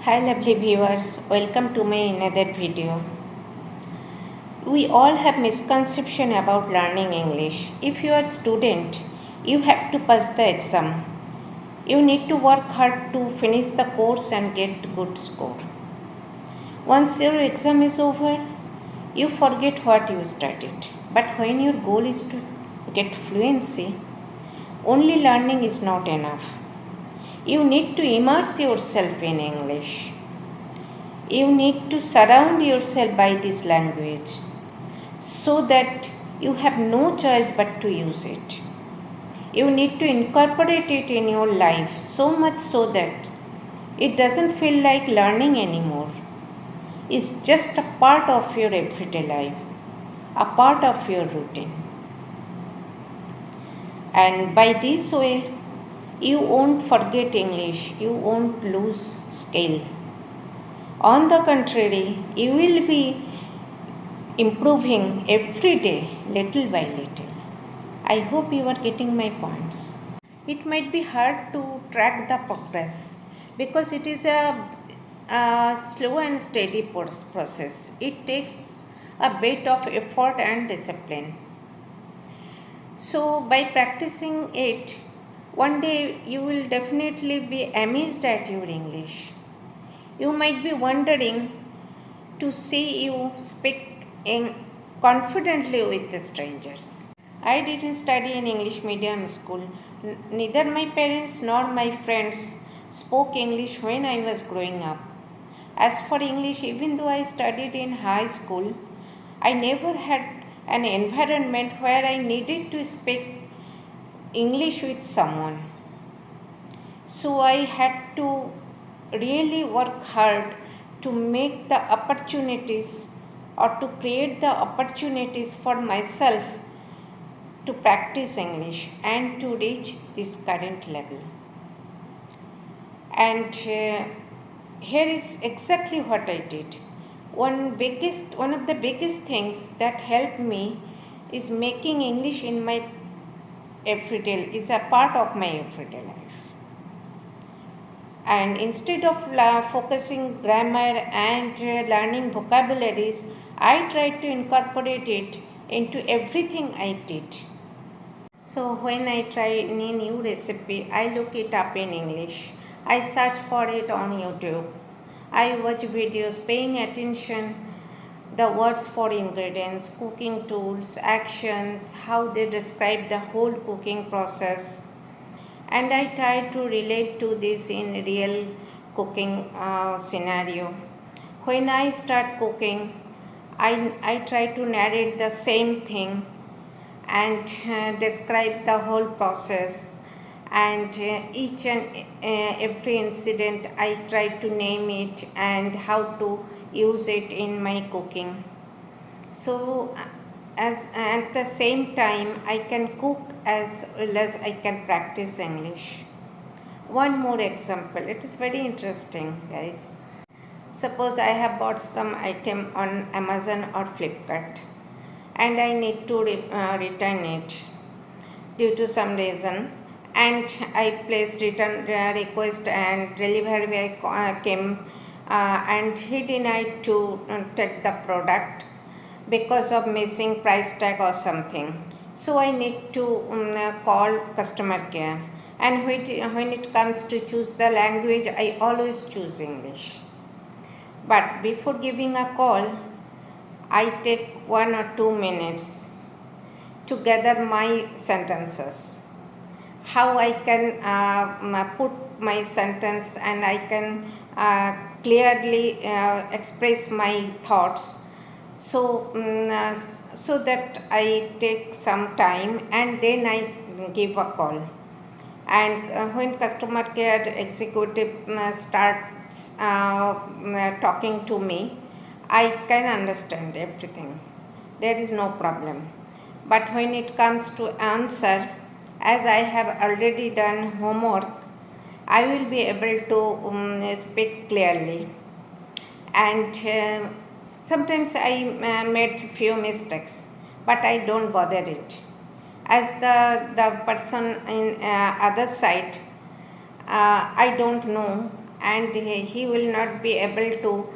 Hi lovely viewers, welcome to my another video. We all have misconception about learning English. If you are a student, you have to pass the exam. You need to work hard to finish the course and get good score. Once your exam is over, you forget what you studied. But when your goal is to get fluency, only learning is not enough. You need to immerse yourself in English. You need to surround yourself by this language so that you have no choice but to use it. You need to incorporate it in your life so much so that it doesn't feel like learning anymore. It's just a part of your everyday life, a part of your routine. And by this way, you won't forget English, you won't lose skill. On the contrary, you will be improving every day, little by little. I hope you are getting my points. It might be hard to track the progress because it is a slow and steady process. It takes a bit of effort and discipline. So, by practicing it, one day you will definitely be amazed at your English. You might be wondering to see you speak confidently with the strangers. I didn't study in English medium school. Neither my parents nor my friends spoke English when I was growing up. As for English, even though I studied in high school, I never had an environment where I needed to speak English with someone. So I had to really work hard to make the opportunities or to create the opportunities for myself to practice English and to reach this current level. And here is exactly what I did. One of the biggest things that helped me is making English in my everyday is a part of my everyday life. And instead of focusing grammar and learning vocabularies, I tried to incorporate it into everything I did. So when I try any new recipe, I look it up in English. I search for it on YouTube. I watch videos paying attention the words for ingredients, cooking tools, actions, how they describe the whole cooking process. And I try to relate to this in real cooking scenario. When I start cooking, I try to narrate the same thing and describe the whole process and each and every incident I try to name it and how to use it in my cooking. So as at the same time I can cook as well as I can practice English. One more example, it is very interesting, guys. Suppose I have bought some item on Amazon or Flipkart and I need to return it due to some reason, and I placed return request and delivery boy came and he denied to take the product because of missing price tag or something. So I need to call customer care, and when it comes to choose the language, I always choose English. But before giving a call, I take 1 or 2 minutes to gather my sentences. How I can put my sentence and I can clearly express my thoughts. So that I take some time and then I give a call. And when customer care executive starts talking to me, I can understand everything. There is no problem. But when it comes to answer, as I have already done homework, I will be able to speak clearly. And sometimes I made few mistakes, but I don't bother it. As the person in other side, I don't know, and he will not be able to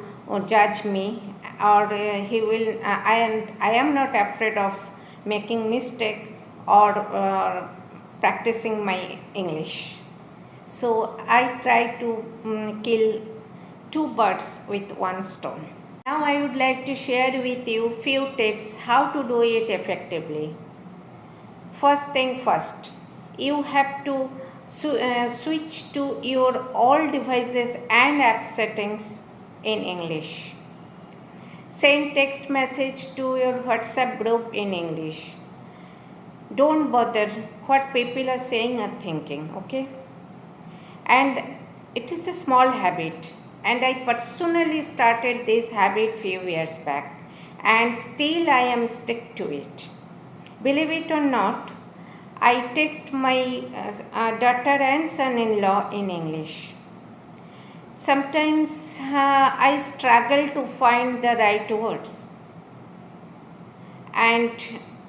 judge me, or I am not afraid of making mistake or practicing my English. So I try to kill two birds with one stone. Now I would like to share with you few tips how to do it effectively. First thing first, you have to switch to your all devices and app settings in English. Send text message to your WhatsApp group in English. Don't bother what people are saying or thinking, okay? And it is a small habit, and I personally started this habit few years back, and still I am stick to it. Believe it or not, I text my daughter and son-in-law in English. Sometimes I struggle to find the right words, and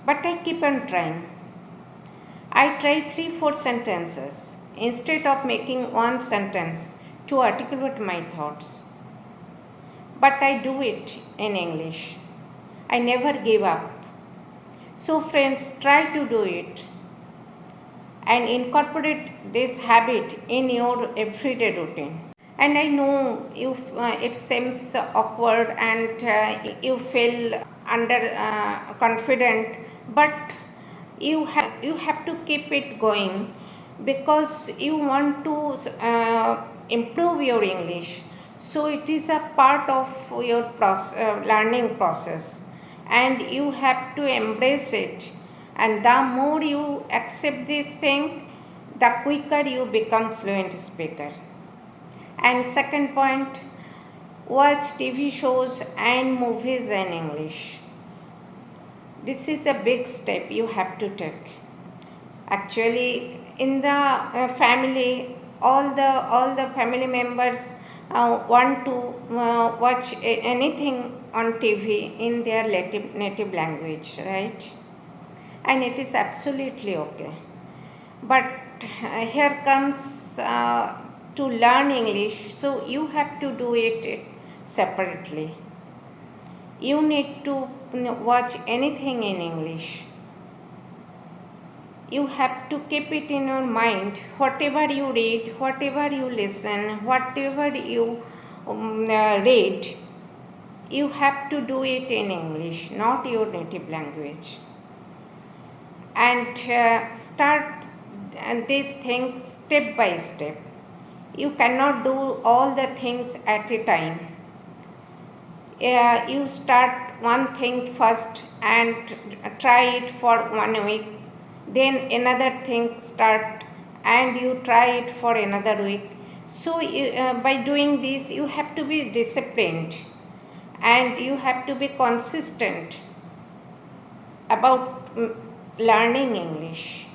but I keep on trying. I try 3-4 sentences instead of making one sentence to articulate my thoughts. But I do it in English. I never give up. So, friends, try to do it and incorporate this habit in your everyday routine. And I know it seems awkward and you feel under confident, but you have to keep it going because you want to improve your English. So it is a part of your learning process, and you have to embrace it. And the more you accept this thing, the quicker you become fluent speaker. And second point, watch TV shows and movies in English. This is a big step you have to take. Actually, in the family, all the family members want to watch anything on TV in their native language, right? And it is absolutely okay. But here comes to learn English, so you have to do it separately. You need to watch anything in English. You have to keep it in your mind. Whatever you read, whatever you listen, whatever you read, you have to do it in English, not your native language. And start these things step by step. You cannot do all the things at a time. You start one thing first and try it for 1 week, then another thing start and you try it for another week. So by doing this, you have to be disciplined and you have to be consistent about learning English.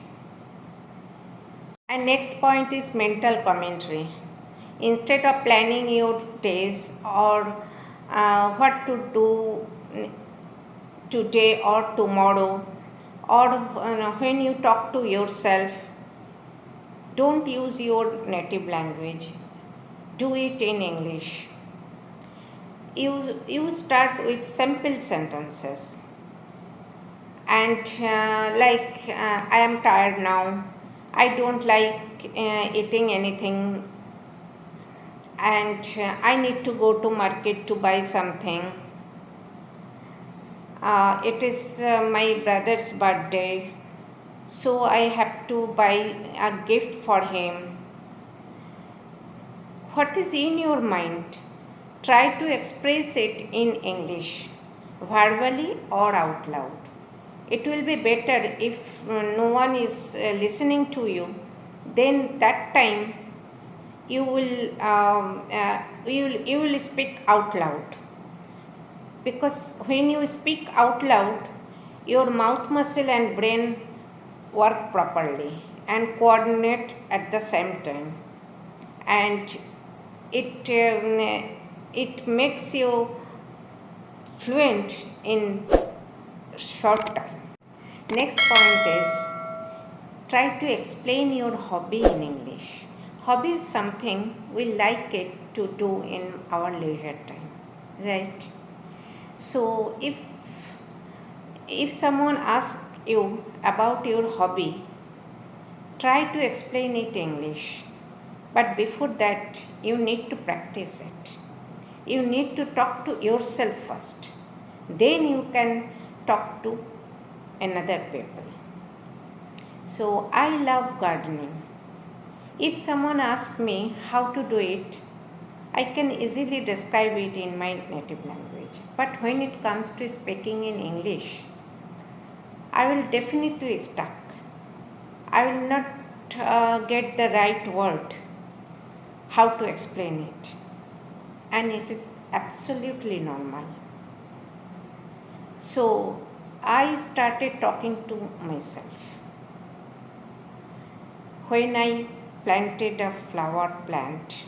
And next point is mental commentary. Instead of planning your days or what to do today or tomorrow, or when you talk to yourself, don't use your native language. Do it in English. You start with simple sentences. And I am tired now. I don't like eating anything, and I need to go to market to buy something. It is my brother's birthday, so I have to buy a gift for him. What is in your mind? Try to express it in English, verbally or out loud. It will be better if no one is listening to you. Then that time you will speak out loud, because when you speak out loud, your mouth muscle and brain work properly and coordinate at the same time, and it makes you fluent in short time. Next point is, try to explain your hobby in English. Hobby is something we like it to do in our leisure time, right? So if someone asks you about your hobby, try to explain it in English. But before that, you need to practice it. You need to talk to yourself first. Then you can talk to another people. So I love gardening. If someone asks me how to do it, I can easily describe it in my native language. But when it comes to speaking in English, I will definitely stuck. I will not get the right word how to explain it. And it is absolutely normal. So I started talking to myself. When I planted a flower plant,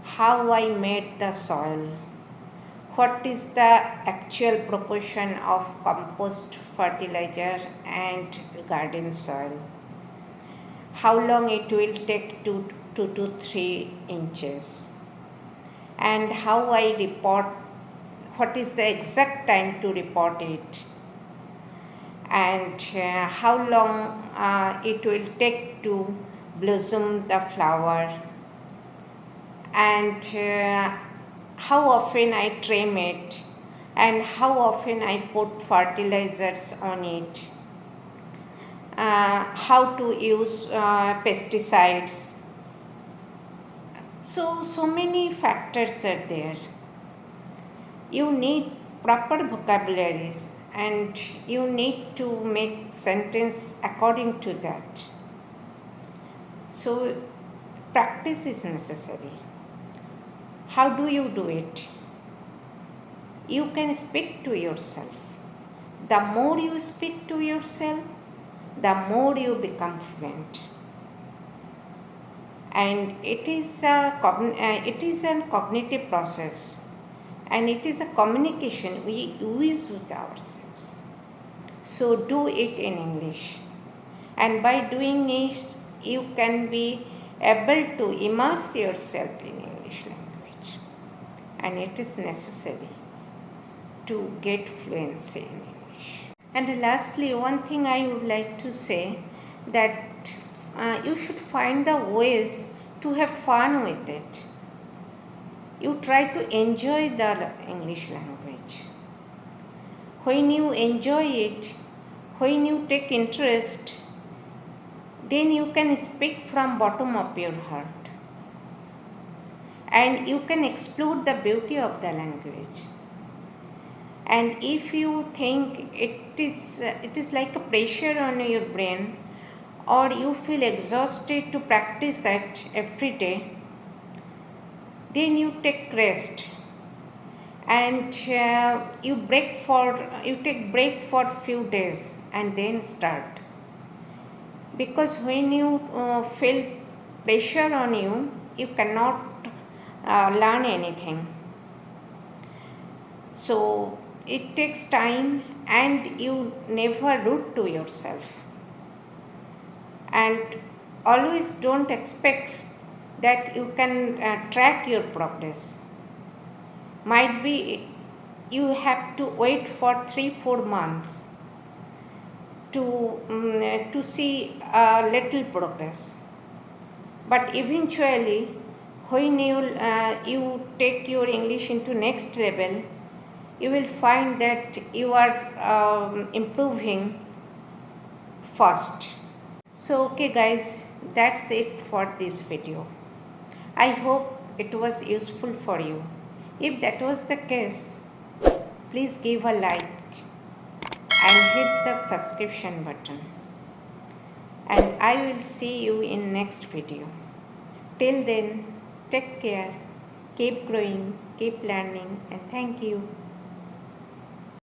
how I made the soil, what is the actual proportion of compost fertilizer and garden soil, how long it will take to 3 inches, and how I report, what is the exact time to report it, and how long it will take to blossom the flower, and how often I trim it, and how often I put fertilizers on it, how to use pesticides. So many factors are there. You need proper vocabularies and you need to make sentence according to that. So practice is necessary. How do you do it? You can speak to yourself. The more you speak to yourself, the more you become fluent. And it is a cognitive process, and it is a communication we use with ourselves. So do it in English, and by doing it, you can be able to immerse yourself in English language, and it is necessary to get fluency in English. And lastly, one thing I would like to say, that you should find the ways to have fun with it. You try to enjoy the English language. When you enjoy it, when you take interest, then you can speak from bottom of your heart, and you can explore the beauty of the language. And if you think it is like a pressure on your brain, or you feel exhausted to practice it every day, then you take rest, and you take break for few days and then start. Because when you feel pressure on you, you cannot learn anything. So it takes time, and you never root to yourself. And always don't expect that you can track your progress. Might be you have to wait for 3-4 months to see a little progress. But eventually, when you take your English into next level, you will find that you are improving fast. So okay guys, that's it for this video. I hope it was useful for you. If that was the case, please give a like and hit the subscription button. And I will see you in next video. Till then, take care, keep growing, keep learning, and thank you.